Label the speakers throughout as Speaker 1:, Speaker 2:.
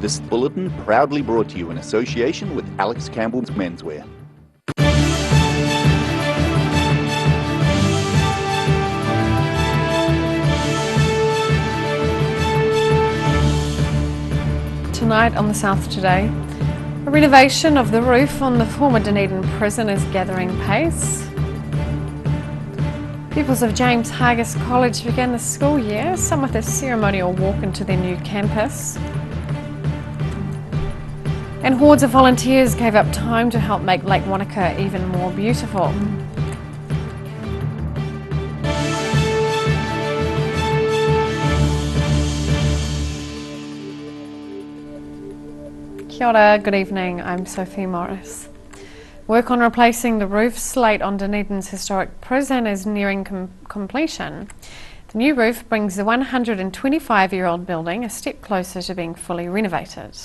Speaker 1: This bulletin proudly brought to you in association with Alex Campbell's Menswear.
Speaker 2: Tonight on the South Today, a renovation of the roof on the former Dunedin prison is gathering pace. Pupils of James Hargis College began the school year, some with a ceremonial walk into their new campus. And hordes of volunteers gave up time to help make Lake Wanaka even more beautiful. Kia ora, good evening, I'm Sophie Morris. Work on replacing the roof slate on Dunedin's historic prison is nearing completion. The new roof brings the 125-year-old building a step closer to being fully renovated.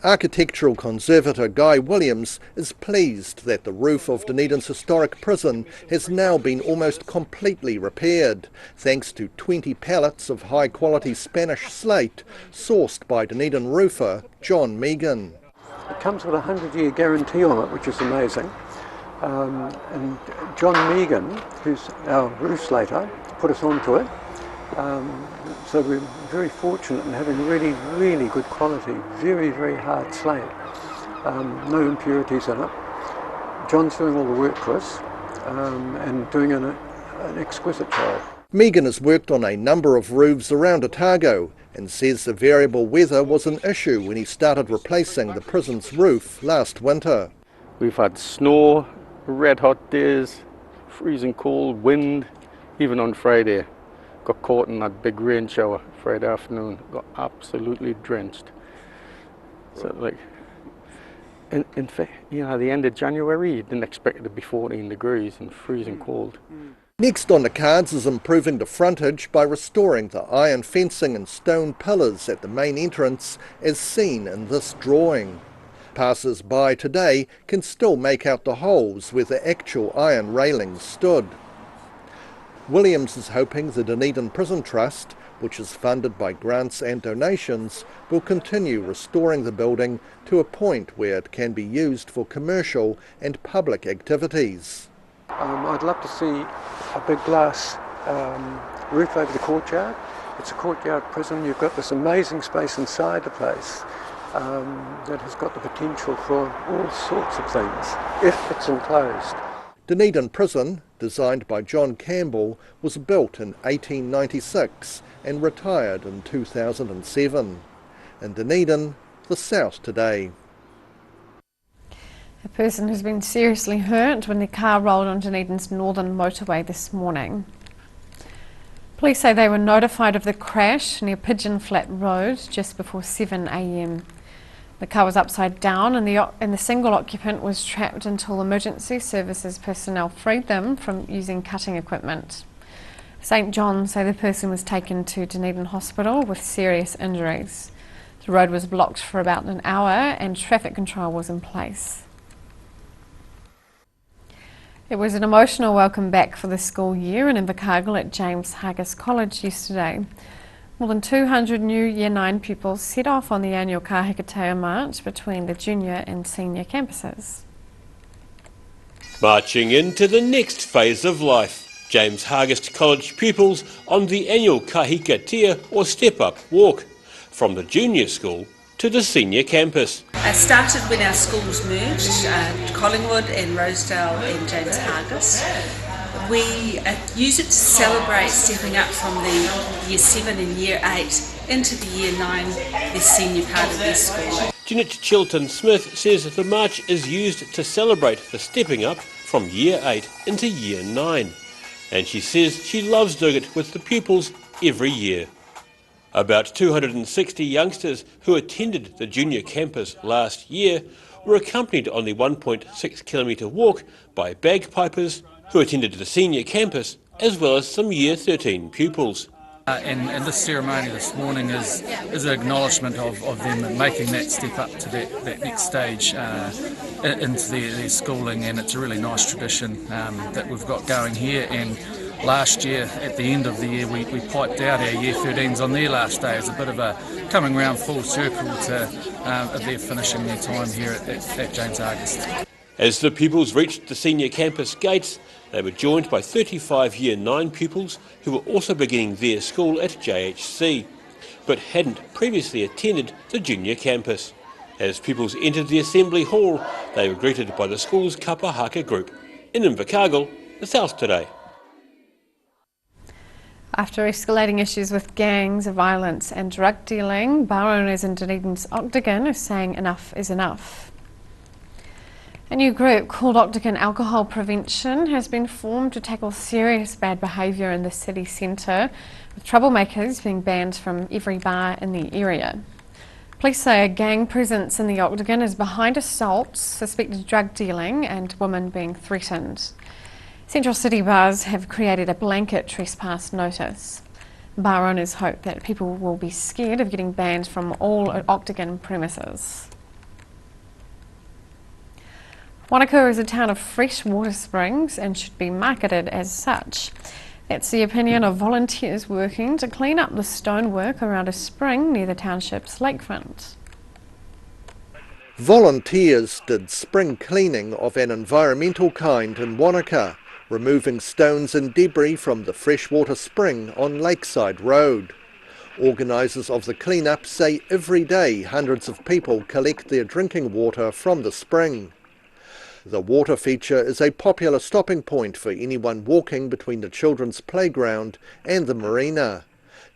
Speaker 3: Architectural conservator Guy Williams is pleased that the roof of Dunedin's historic prison has now been almost completely repaired, thanks to 20 pallets of high-quality Spanish slate sourced by Dunedin roofer John Megan.
Speaker 4: It comes with a 100-year guarantee on it, which is amazing. And John Megan, who's our roof slater, put us onto it. So we're very fortunate in having really, really good quality, very, very hard slate. No impurities in it. John's doing all the work for us and doing an exquisite job.
Speaker 3: Megan has worked on a number of roofs around Otago and says the variable weather was an issue when he started replacing the prison's roof last winter.
Speaker 5: We've had snow, red hot days, freezing cold, wind, even on Friday. Got caught in that big rain shower Friday afternoon, got absolutely drenched. So like, in fact, at the end of January, you didn't expect it to be 14 degrees and freezing cold.
Speaker 3: Next on the cards is improving the frontage by restoring the iron fencing and stone pillars at the main entrance as seen in this drawing. Passers-by today can still make out the holes where the actual iron railings stood. Williams is hoping the Dunedin Prison Trust, which is funded by grants and donations, will continue restoring the building to a point where it can be used for commercial and public activities.
Speaker 4: I'd love to see a big glass roof over the courtyard. It's a courtyard prison. You've got this amazing space inside the place that has got the potential for all sorts of things if it's enclosed.
Speaker 3: Dunedin Prison, designed by John Campbell, was built in 1896 and retired in 2007. In Dunedin, the South Today.
Speaker 2: A person has been seriously hurt when their car rolled on Dunedin's northern motorway this morning. Police say they were notified of the crash near Pigeon Flat Road just before 7 a.m. The car was upside down and the single occupant was trapped until emergency services personnel freed them from using cutting equipment. St John's say the person was taken to Dunedin Hospital with serious injuries. The road was blocked for about an hour and traffic control was in place. It was an emotional welcome back for the school year in Invercargill at James Hargis College yesterday. More than 200 new Year 9 pupils set off on the annual Kahikatea March between the junior and senior campuses.
Speaker 6: Marching into the next phase of life, James Hargis College pupils on the annual Kahikatea or Step Up Walk, from the junior school to the senior campus.
Speaker 7: It started when our schools merged, Collingwood and Rosedale and James Hargis. We use it to celebrate stepping up from the Year 7 and Year 8 into the Year 9, the senior part of their school.
Speaker 6: Jeanette Chilton-Smith says the march is used to celebrate the stepping up from Year 8 into Year 9. And she says she loves doing it with the pupils every year. About 260 youngsters who attended the junior campus last year were accompanied on the 1.6 kilometre walk by bagpipers who attended the senior campus, as well as some Year 13 pupils.
Speaker 8: And this ceremony this morning is an acknowledgement of them making that step up to that next stage into their schooling, and it's a really nice tradition that we've got going here, and last year, at the end of the year, we piped out our Year 13s on their last day as a bit of a coming round full circle to their finishing their time here at James Argus.
Speaker 6: As the pupils reached the senior campus gates, they were joined by 35 Year 9 pupils who were also beginning their school at JHC, but hadn't previously attended the junior campus. As pupils entered the assembly hall, they were greeted by the school's kapa haka group. In Invercargill, the South Today.
Speaker 2: After escalating issues with gangs, violence and drug dealing, bar owners in Dunedin's Octagon are saying enough is enough. A new group called Octagon Alcohol Prevention has been formed to tackle serious bad behaviour in the city centre, with troublemakers being banned from every bar in the area. Police say a gang presence in the Octagon is behind assaults, suspected drug dealing and women being threatened. Central City bars have created a blanket trespass notice. Bar owners hope that people will be scared of getting banned from all Octagon premises. Wanaka is a town of freshwater springs and should be marketed as such. That's the opinion of volunteers working to clean up the stonework around a spring near the township's lakefront.
Speaker 3: Volunteers did spring cleaning of an environmental kind in Wanaka, removing stones and debris from the freshwater spring on Lakeside Road. Organisers of the clean-up say every day hundreds of people collect their drinking water from the spring. The water feature is a popular stopping point for anyone walking between the children's playground and the marina.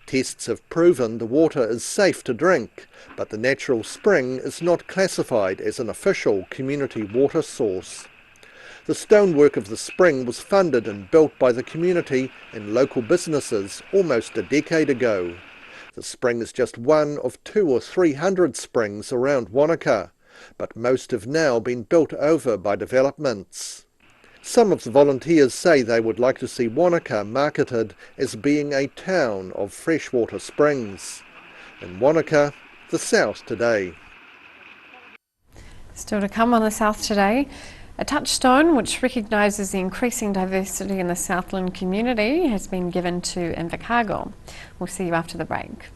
Speaker 3: Tests have proven the water is safe to drink, but the natural spring is not classified as an official community water source. The stonework of the spring was funded and built by the community and local businesses almost a decade ago. The spring is just one of 200 or 300 springs around Wanaka, but most have now been built over by developments. Some of the volunteers say they would like to see Wanaka marketed as being a town of freshwater springs. In Wanaka, the South Today.
Speaker 2: Still to come on the South Today, a touchstone which recognises the increasing diversity in the Southland community has been given to Invercargill. We'll see you after the break.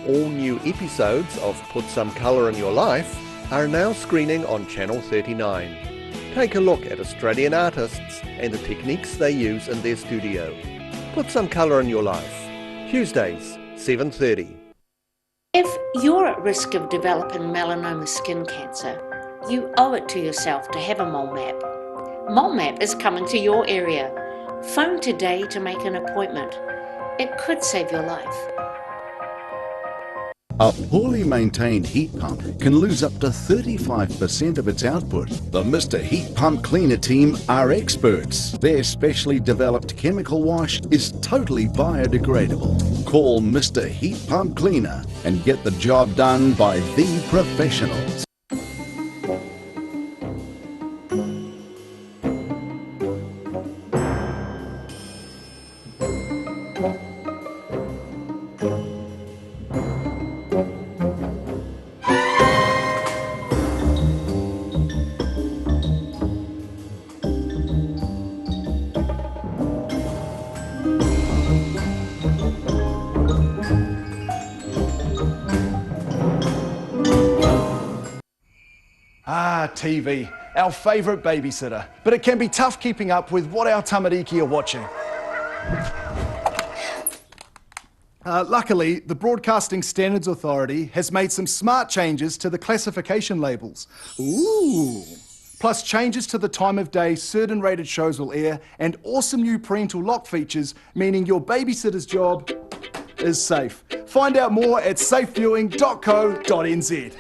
Speaker 3: All new episodes of Put Some Colour in Your Life are now screening on Channel 39. Take a look at Australian artists and the techniques they use in their studio. Put Some Colour in Your Life, Tuesdays, 7:30.
Speaker 9: If you're at risk of developing melanoma skin cancer, you owe it to yourself to have a mole map. Mole map is coming to your area. Phone today to make an appointment. It could save your life.
Speaker 10: A poorly maintained heat pump can lose up to 35% of its output. The Mr. Heat Pump Cleaner team are experts. Their specially developed chemical wash is totally biodegradable. Call Mr. Heat Pump Cleaner and get the job done by the professionals.
Speaker 11: TV, our favourite babysitter, but it can be tough keeping up with what our tamariki are watching. Luckily, the Broadcasting Standards Authority has made some smart changes to the classification labels. Ooh! Plus changes to the time of day certain rated shows will air and awesome new parental lock features, meaning your babysitter's job is safe. Find out more at safeviewing.co.nz.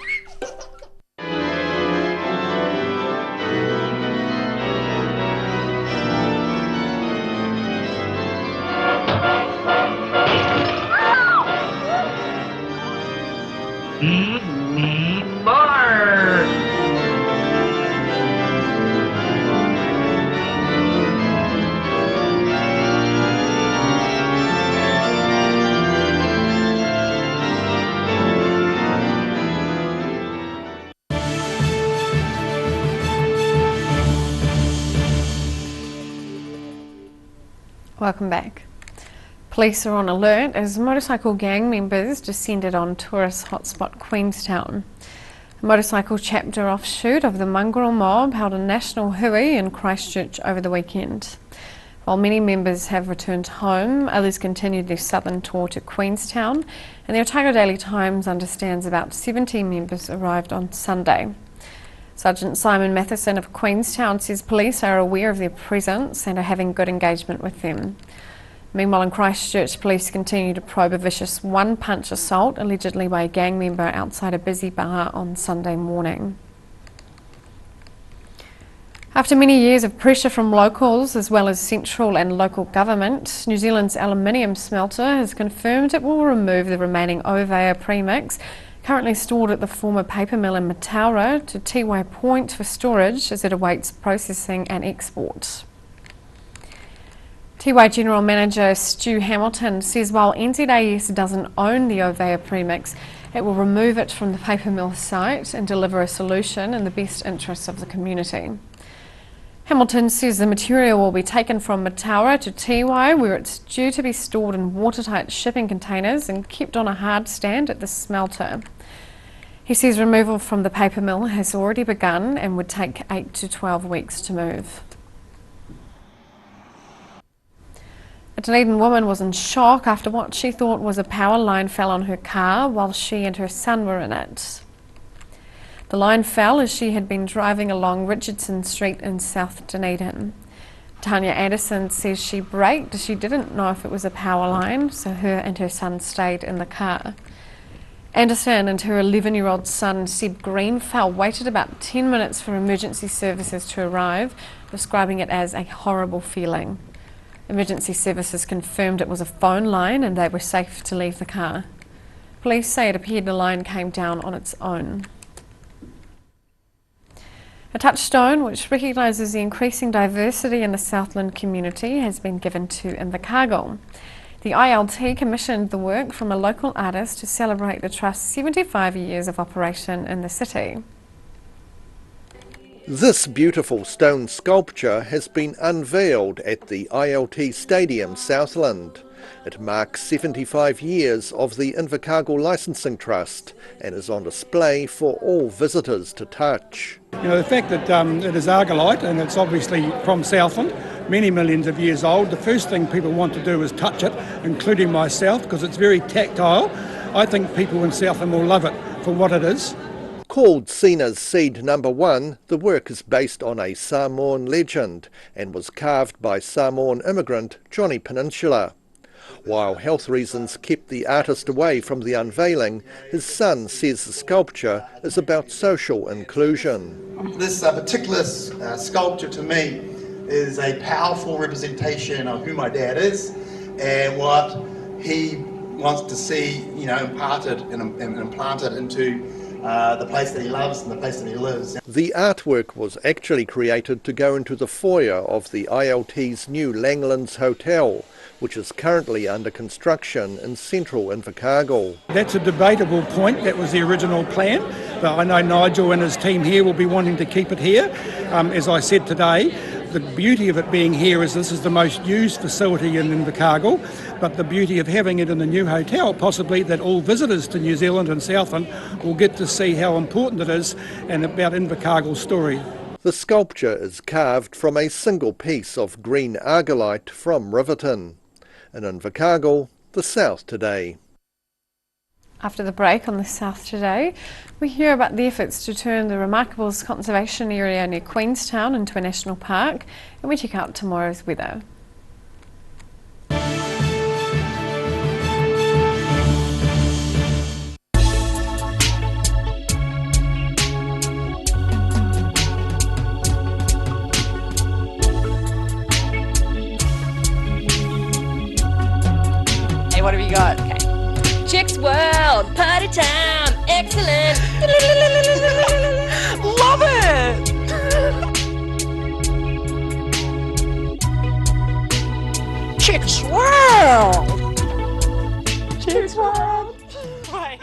Speaker 2: Welcome back. Police are on alert as motorcycle gang members descended on tourist hotspot Queenstown. A motorcycle chapter offshoot of the mongrel mob held a national hui in Christchurch over the weekend. While many members have returned home, others continued their southern tour to Queenstown, and the Otago Daily Times understands about 70 members arrived on Sunday. Sergeant Simon Matheson of Queenstown says police are aware of their presence and are having good engagement with them. Meanwhile, in Christchurch, police continue to probe a vicious one-punch assault allegedly by a gang member outside a busy bar on Sunday morning. After many years of pressure from locals as well as central and local government, New Zealand's aluminium smelter has confirmed it will remove the remaining Ovea premix currently stored at the former paper mill in Mataura to Tiwai Point for storage as it awaits processing and export. Tiwai General Manager Stu Hamilton says while NZAS doesn't own the Ovea premix, it will remove it from the paper mill site and deliver a solution in the best interests of the community. Hamilton says the material will be taken from Mataura to Tiwai, where it's due to be stored in watertight shipping containers and kept on a hard stand at the smelter. He says removal from the paper mill has already begun and would take 8 to 12 weeks to move. A Dunedin woman was in shock after what she thought was a power line fell on her car while she and her son were in it. The line fell as she had been driving along Richardson Street in South Dunedin. Tanya Anderson says she braked as she didn't know if it was a power line, so her and her son stayed in the car. Anderson and her 11-year-old son Seb Greenfell waited about 10 minutes for emergency services to arrive, describing it as a horrible feeling. Emergency services confirmed it was a phone line and they were safe to leave the car. Police say it appeared the line came down on its own. A touchstone which recognises the increasing diversity in the Southland community has been given to Invercargill. The ILT commissioned the work from a local artist to celebrate the Trust's 75 years of operation in the city.
Speaker 3: This beautiful stone sculpture has been unveiled at the ILT Stadium, Southland. It marks 75 years of the Invercargill Licensing Trust and is on display for all visitors to touch.
Speaker 12: You know, the fact that it is argillite and it's obviously from Southland, many millions of years old, the first thing people want to do is touch it, including myself, because it's very tactile. I think people in Southland will love it for what it is.
Speaker 3: Called Cena's Seed No. 1, the work is based on a Samoan legend and was carved by Samoan immigrant Johnny Peninsula. While health reasons kept the artist away from the unveiling, his son says the sculpture is about social inclusion.
Speaker 13: This particular sculpture to me is a powerful representation of who my dad is and what he wants to see, imparted and implanted into the place that he loves and the place that he lives.
Speaker 3: The artwork was actually created to go into the foyer of the ILT's new Langlands Hotel, which is currently under construction in central Invercargill.
Speaker 12: That's a debatable point. That was the original plan, but I know Nigel and his team here will be wanting to keep it here. As I said today, the beauty of it being here is this is the most used facility in Invercargill, but the beauty of having it in the new hotel, possibly that all visitors to New Zealand and Southland will get to see how important it is and about Invercargill's story.
Speaker 3: The sculpture is carved from a single piece of green argillite from Riverton. In Invercargill, the South Today.
Speaker 2: After the break on the South Today, we hear about the efforts to turn the Remarkables conservation area near Queenstown into a national park, and we check out tomorrow's weather.
Speaker 14: What have you got? Okay. Chicks World, Party Time, excellent. Love it. Chicks World. Chicks World. Right.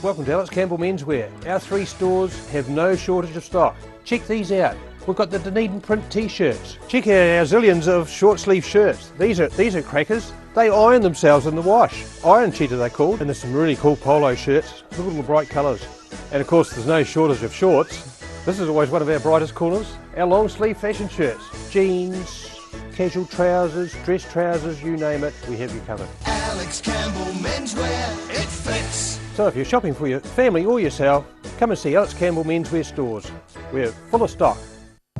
Speaker 15: welcome to Alex Campbell Menswear. Our 3 stores have no shortage of stock. Check these out. We've got the Dunedin print t-shirts. Check out our zillions of short sleeve shirts. These are crackers. They iron themselves in the wash. Iron cheater they're called. And there's some really cool polo shirts. Look at all the bright colours. And of course there's no shortage of shorts. This is always one of our brightest corners. Our long sleeve fashion shirts. Jeans, casual trousers, dress trousers, you name it, we have you covered.
Speaker 16: Alex Campbell Menswear, it fits.
Speaker 15: So if you're shopping for your family or yourself, come and see Alex Campbell Menswear stores. We're full of stock.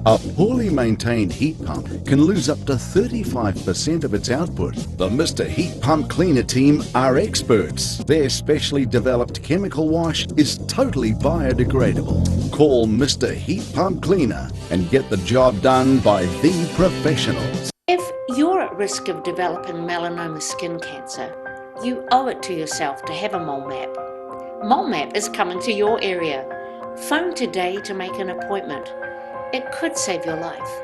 Speaker 10: A poorly maintained heat pump can lose up to 35% of its output. The Mr. Heat Pump Cleaner team are experts. Their specially developed chemical wash is totally biodegradable. Call Mr. Heat Pump Cleaner and get the job done by the professionals.
Speaker 9: If you're at risk of developing melanoma skin cancer, you owe it to yourself to have a mole map. Mole map is coming to your area. Phone today to make an appointment. It could save your life.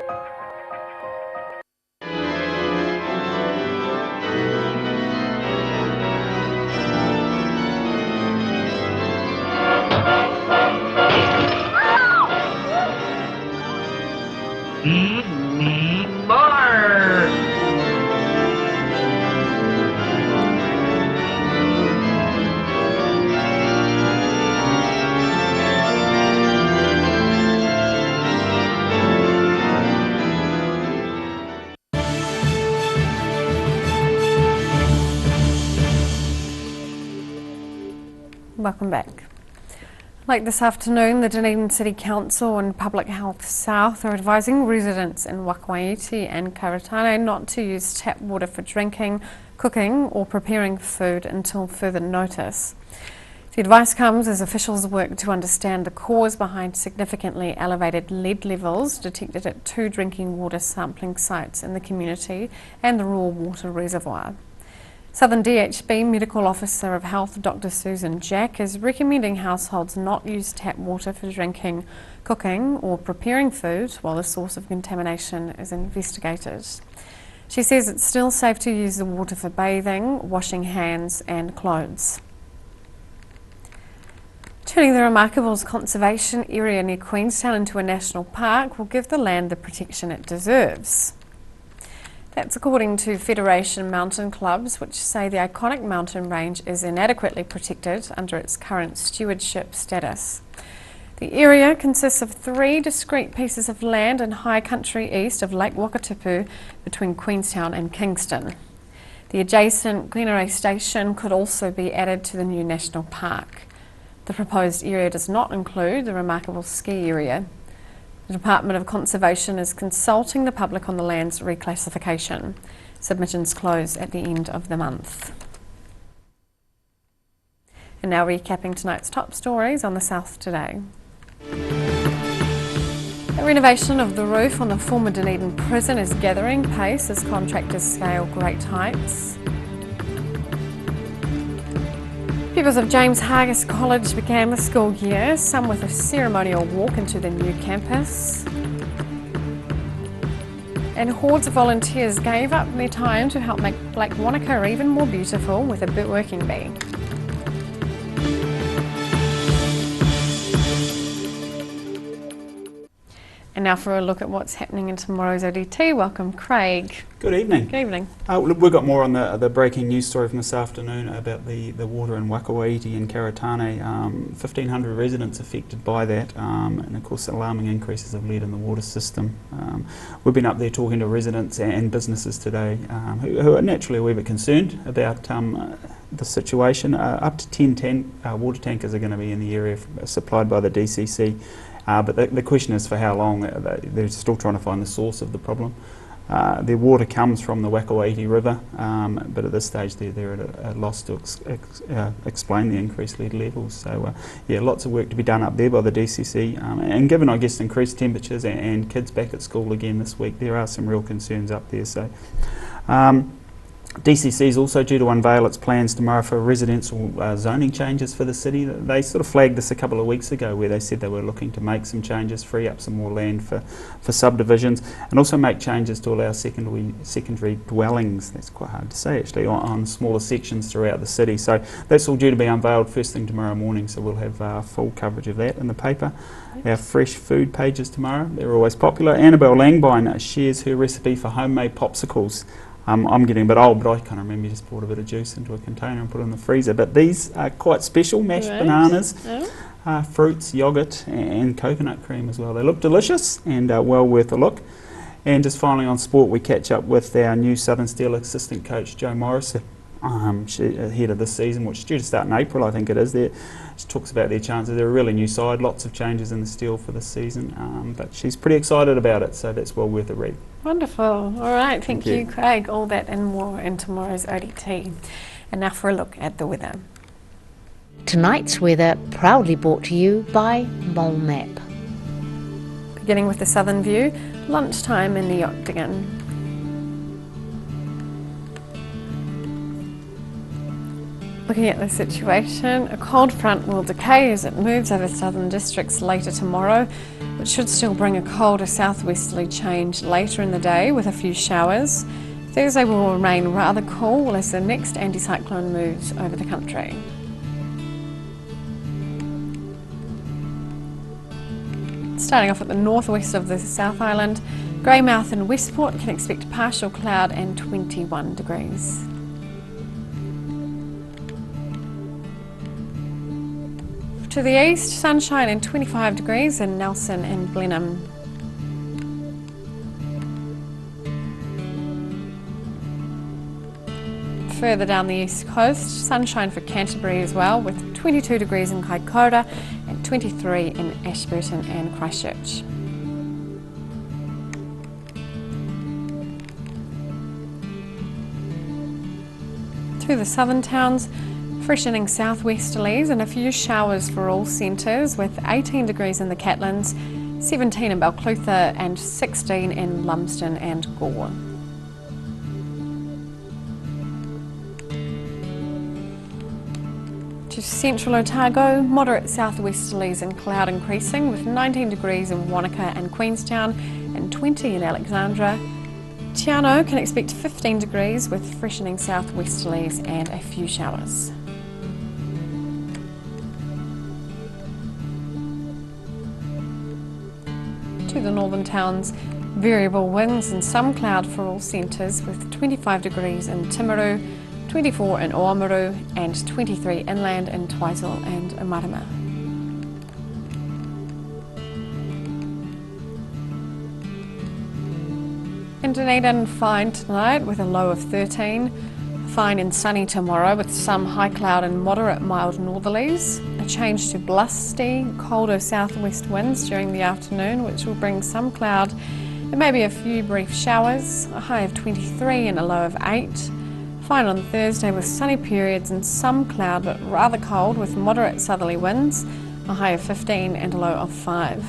Speaker 2: Welcome back. Late this afternoon, the Dunedin City Council and Public Health South are advising residents in Wakaiti and Karatane not to use tap water for drinking, cooking or preparing food until further notice. The advice comes as officials work to understand the cause behind significantly elevated lead levels detected at 2 drinking water sampling sites in the community and the raw water reservoir. Southern DHB Medical Officer of Health Dr Susan Jack is recommending households not use tap water for drinking, cooking or preparing food while the source of contamination is investigated. She says it's still safe to use the water for bathing, washing hands and clothes. Turning the Remarkables conservation area near Queenstown into a national park will give the land the protection it deserves. That's according to Federation mountain clubs, which say the iconic mountain range is inadequately protected under its current stewardship status. The area consists of 3 discrete pieces of land in high country east of Lake Wakatipu between Queenstown and Kingston. The adjacent Glenerae station could also be added to the new national park. The proposed area does not include the Remarkable ski area. The Department of Conservation is consulting the public on the land's reclassification. Submissions close at the end of the month. And now recapping tonight's top stories on the South Today. A renovation of the roof on the former Dunedin prison is gathering pace as contractors scale great heights. Pupils of James Hargis College began the school year, some with a ceremonial walk into the new campus. And hordes of volunteers gave up their time to help make Lake Wanaka even more beautiful with a working bee. And now for a look at what's happening in tomorrow's ODT. Welcome, Craig.
Speaker 17: Good evening.
Speaker 2: Good evening.
Speaker 17: We've got more on the breaking news story from this afternoon about the water in Wakaiti and Karatane. 1,500 residents affected by that, and of course alarming increases of lead in the water system. We've been up there talking to residents and businesses today who are naturally a wee bit concerned about the situation. Up to 10 water tankers are going to be in the area supplied by the DCC. But the question is for how long. They're still trying to find the source of the problem. Their water comes from the Wakaiti River, but at this stage they're at a loss to explain the increased lead levels. So yeah, lots of work to be done up there by the DCC. And given, I guess, increased temperatures and kids back at school again this week, there are some real concerns up there. So DCC is also due to unveil its plans tomorrow for residential zoning changes for the city. They sort of flagged this a couple of weeks ago, where they said they were looking to make some changes, free up some more land for subdivisions, and also make changes to allow secondary dwellings, that's quite hard to say actually, on smaller sections throughout the city. So that's all due to be unveiled first thing tomorrow morning, so we'll have full coverage of that in the paper. Our fresh food pages tomorrow, they're always popular. Annabelle Langbine shares her recipe for homemade popsicles. I'm getting a bit old, but I kind of remember you just poured a bit of juice into a container and put it in the freezer. But these are quite special, mashed bananas, fruits, yoghurt and coconut cream as well. They look delicious and well worth a look. And just finally on sport, we catch up with our new Southern Steel assistant coach, Jo Morris, ahead of this season, which is due to start in April, I think it is. She talks about their chances. They're a really new side, lots of changes in the Steel for this season, but she's pretty excited about it, so that's well worth a read.
Speaker 2: Wonderful. All right, thank you, Craig. All that and more in tomorrow's ODT. And now for a look at the weather.
Speaker 9: Tonight's weather proudly brought to you by Mole Map.
Speaker 2: Beginning with the southern view, lunchtime in the Octagon. Looking at the situation, a cold front will decay as it moves over southern districts later tomorrow, but should still bring a colder southwesterly change later in the day with a few showers. Thursday will remain rather cool as the next anticyclone moves over the country. Starting off at the northwest of the South Island, Greymouth and Westport can expect partial cloud and 21 degrees. To the east, sunshine and 25 degrees in Nelson and Blenheim. Further down the east coast, sunshine for Canterbury as well, with 22 degrees in Kaikoura and 23 in Ashburton and Christchurch. To the southern towns, freshening southwesterlies and a few showers for all centres, with 18 degrees in the Catlins, 17 in Balclutha and 16 in Lumsden and Gore. To central Otago, moderate southwesterlies and cloud increasing, with 19 degrees in Wanaka and Queenstown and 20 in Alexandra. Te Anau can expect 15 degrees with freshening southwesterlies and a few showers. To the northern towns, variable winds and some cloud for all centres, with 25 degrees in Timaru, 24 in Oamaru and 23 inland in Twizel and Omarama. In Dunedin, fine tonight with a low of 13. Fine and sunny tomorrow with some high cloud and moderate mild northerlies. A change to blusty, colder southwest winds during the afternoon, which will bring some cloud and maybe a few brief showers. A high of 23 and a low of 8. Fine on Thursday with sunny periods and some cloud, but rather cold with moderate southerly winds. A high of 15 and a low of 5.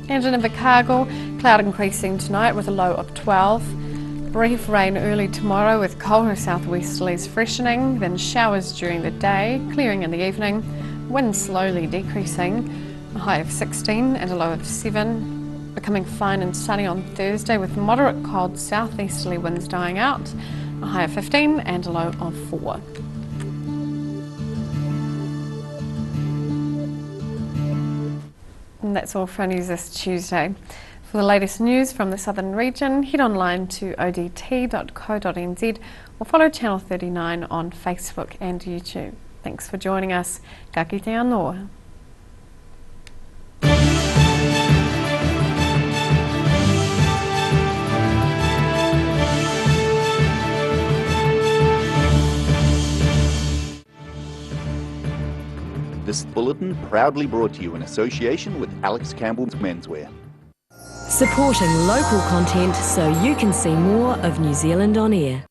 Speaker 2: And in Invercargill, cloud increasing tonight with a low of 12. Brief rain early tomorrow with colder southwesterlies freshening, then showers during the day, clearing in the evening. Wind slowly decreasing, a high of 16 and a low of 7. Becoming fine and sunny on Thursday with moderate cold southeasterly winds dying out, a high of 15 and a low of 4. And that's all for our news this Tuesday. For the latest news from the southern region, head online to odt.co.nz or follow Channel 39 on Facebook and YouTube. Thanks for joining us. Ka kite anō.
Speaker 1: This bulletin proudly brought to you in association with Alex Campbell's Menswear.
Speaker 18: Supporting local content so you can see more of New Zealand on air.